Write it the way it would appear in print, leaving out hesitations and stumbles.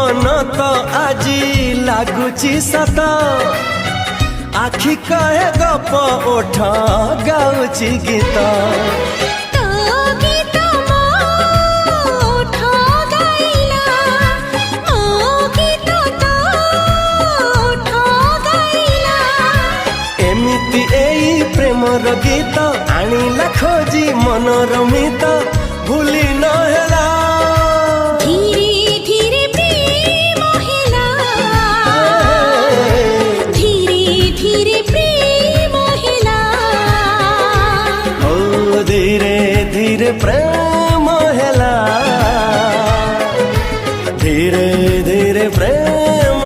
मन तो आजी लागुची सत आखि कहे गप ओठ गाउची गीत एमिति एई प्रेमर गीत आनिला खोजी मनर मित